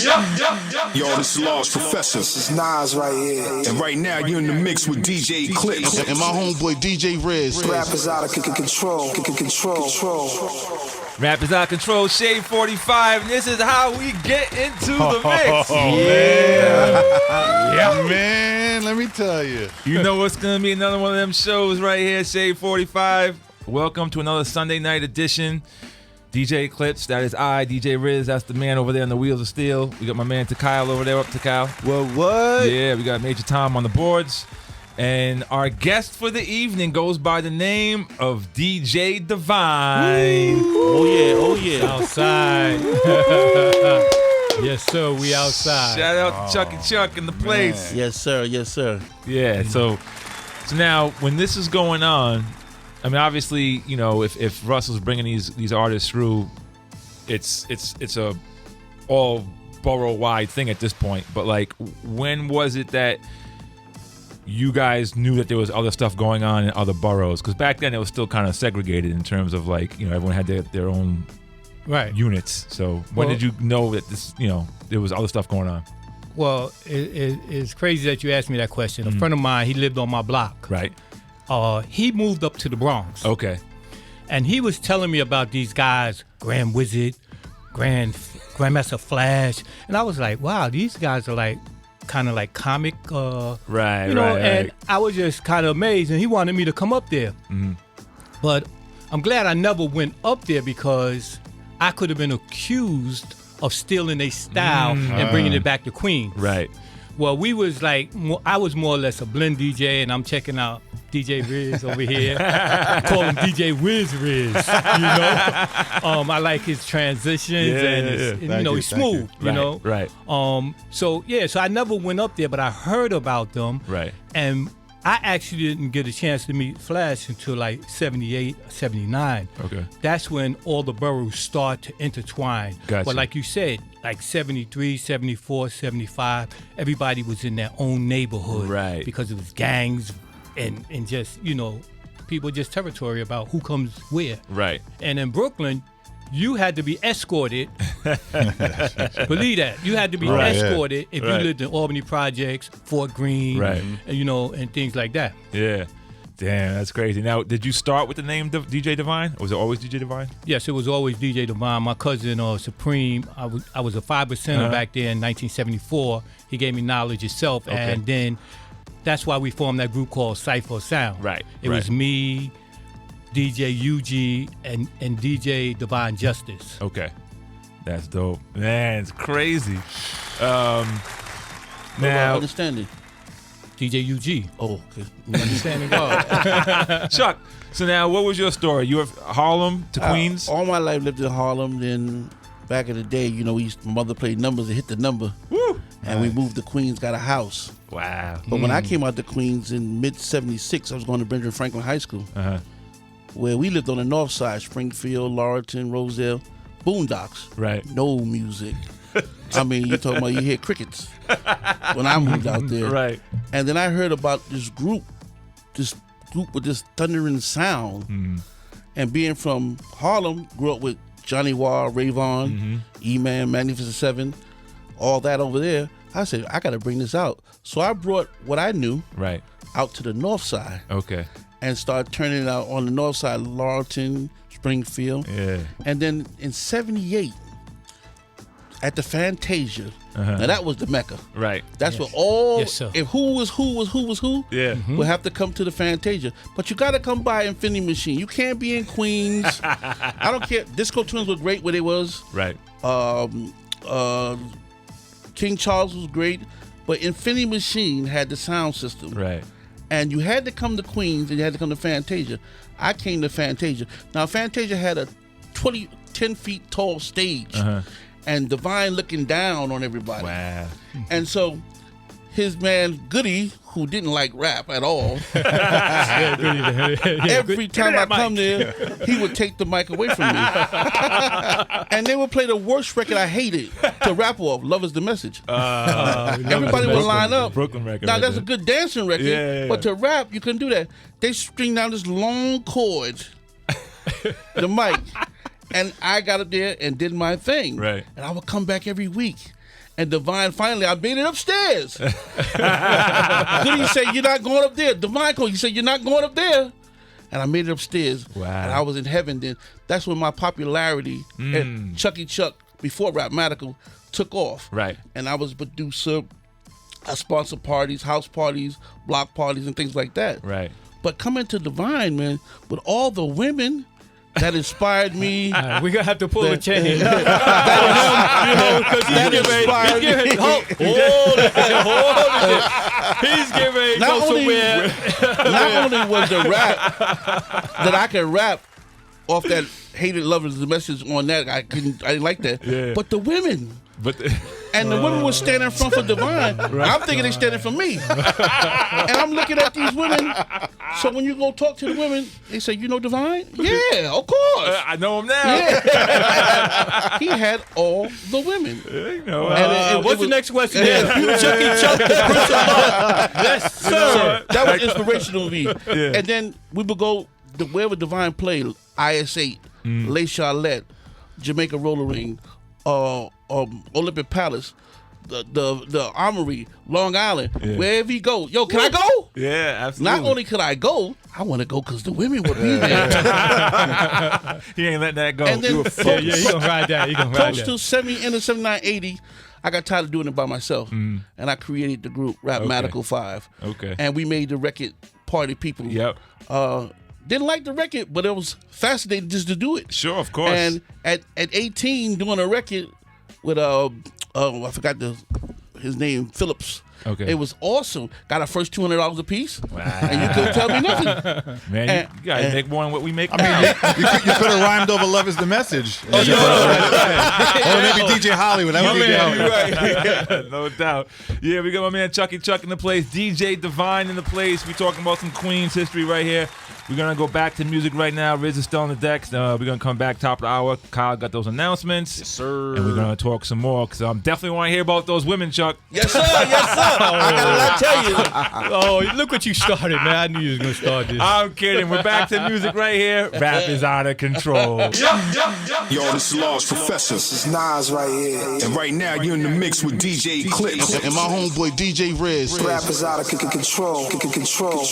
Yo, this is Lost Professor. This is Nas right here. And right now, you're in the mix with DJ Eclipse. And my homeboy DJ Riz. Rap is out of control. Rap is out of control. Shade 45. And this is how we get into the mix. Yeah, man, let me tell you. You know what's going to be another one of them shows right here, Shade 45. Welcome to another Sunday night edition. DJ Eclipse, that is I, DJ Riz, that's the man over there on the Wheels of Steel. We got my man Takyle over there, up Takyle. What? Yeah, we got Major Tom on the boards. And our guest for the evening goes by the name of D.J.Divine. Oh yeah, outside. Yes, sir, we outside. Shout out to Chucky Chuck in the place. Yes, sir. Yeah, so now when this is going on, I mean, obviously, you know, if Russell's bringing these artists through, it's a all borough-wide thing at this point. But like, when was it that you guys knew that there was other stuff going on in other boroughs? Because back then it was still kind of segregated in terms of like, you know, everyone had their own units. So when did you know that this, you know, there was other stuff going on? Well, it's crazy that you asked me that question. A friend of mine, he lived on my block. Right. He moved up to the Bronx. Okay. And he was telling me about these guys, Grand Wizard, Grandmaster Flash. And I was like, wow, these guys are like kind of like comic. Right, you know, right. And I was just kind of amazed. And he wanted me to come up there. Mm-hmm. But I'm glad I never went up there because I could have been accused of stealing their style and bringing it back to Queens. Right. Well, we was like, I was more or less a blend DJ, and I'm checking out DJ Riz over here. I call him DJ Riz, you know? I like his transitions, and you know, he's smooth, you know? Right. So I never went up there, but I heard about them. Right. And I actually didn't get a chance to meet Flash until like 78, 79. Okay. That's when all the boroughs start to intertwine. Gotcha. But like you said, like 73, 74, 75, everybody was in their own neighborhood. Right. Because it was gangs and just, you know, people just territory about who comes where. Right. And in Brooklyn, you had to be escorted. Believe that. You had to be escorted if you lived in Albany Projects, Fort Greene, and, you know, and things like that. Yeah. Damn, that's crazy. Now, did you start with the name DJ Divine? Or was it always DJ Divine? Yes, it was always DJ Divine. My cousin Supreme, I was a 5%er back there in 1974. He gave me Knowledge Itself, and then that's why we formed that group called Cypher Sound. Right. It was me, DJ UG, and DJ Divine Justice. Okay. That's dope. Man, it's crazy. Now, understanding. DJ UG. Oh, okay. Understanding God. Chuck, so now what was your story? You were Harlem to Queens? All my life lived in Harlem. Then back in the day, you know, my mother played numbers and hit the number. Woo! And we moved to Queens, got a house. Wow. But when I came out to Queens in mid-76, I was going to Benjamin Franklin High School. Where we lived on the north side, Springfield, Laurelton, Rosedale, boondocks. Right. No music. I mean, you talking about you hear crickets when I moved out there. Right. And then I heard about this group with this thundering sound. And being from Harlem, grew up with Johnny Wah, Rayvon, E-Man, Magnificent Seven, all that over there. I said, I got to bring this out. So I brought what I knew out to the north side. Okay. And started turning it out on the north side, Laurelton, Springfield. Yeah. And then in 78, at the Fantasia, now that was the Mecca. Right. That's where all, Yes, sir. if who was who, Yeah. will have to come to the Fantasia. But you got to come by Infinity Machine. You can't be in Queens. I don't care. Disco Twins were great where they was. Right. King Charles was great. But Infinity Machine had the sound system. Right. And you had to come to Queens and you had to come to Fantasia. I came to Fantasia. Now, Fantasia had a 10 feet tall stage. And Divine looking down on everybody. Wow. And so his man Goody, who didn't like rap at all, every time I come there, he would take the mic away from me. And they would play the worst record I hated to rap off, Love Is the Message. Everybody would line up. Brooklyn record. Now, that's a good dancing record, Yeah. but to rap, you couldn't do that. They string down this long chord, the mic, and I got up there and did my thing. Right. And I would come back every week. And Divine, finally, I made it upstairs. Then he said, "You're not going up there." Divine called. He said, "You're not going up there." And I made it upstairs. Wow. And I was in heaven then. That's when my popularity at Chucky Chuck, before Rapmatical, took off. Right. And I was a producer. I sponsored parties, house parties, block parties, and things like that. Right. But coming to Divine, man, with all the women that inspired me. We're going to have to pull a chain. That inspired me. He's getting ready to Not go only- somewhere. Not only was the rap that I could rap off that Hated Lovers, the message on that, I didn't like that. Yeah. But the women. But And the women were standing in front for Divine. I'm thinking they standing for me. And I'm looking at these women. So when you go talk to the women, they say, "You know Divine?" "Yeah, of course." I know him now. Yeah. He had all the women. You know, And What's the was- next question? Chucky Chuck, the Prince of Love. Yes, So sir. that was inspirational to me. And then we would go wherever Divine played, IS8, Les Charlotte, Jamaica Roller Ring, Olympic Palace, the Armory, Long Island, wherever he go. Yo, can I go? Yeah, absolutely. Not only could I go, I want to go because the women would be there. He ain't letting that go. And then Yeah, he gonna ride that. He gonna ride close that. to 70 into 79, 80, I got tired of doing it by myself, and I created the group Rapmatical 5. Okay. And we made the record Party People. Yep. Didn't like the record, but it was fascinating just to do it. Sure, of course. And at 18, doing a record with I forgot his name, Phillips. Okay. It was awesome. Got our first $200 a piece, Wow. and you couldn't tell me nothing. Man, And- you gotta make more than what we make I now. mean, you could have rhymed over "Love Is the Message." Or maybe DJ Hollywood. That would be Man, Hollywood. you're right. No doubt. Yeah, we got my man Chucky Chuck in the place, D.J.Divine in the place. We talking about some Queens history right here. We're gonna go back to music right now. Riz is still on the decks. We're gonna come back top of the hour. Kyle got those announcements. Yes, sir. And we're gonna talk some more because I definitely want to hear about those women, Chuck. Yes, sir. Yes, sir. I got a lot to tell you. Oh, look what you started, man. I knew you was going to start this. I'm kidding. We're back to music right here. Rap is out of control. Yo, this is Large Professor. It's Nas right here. And right now, you're in the mix with DJ Eclipse. And my homeboy DJ Riz. Rap is out of control. Control.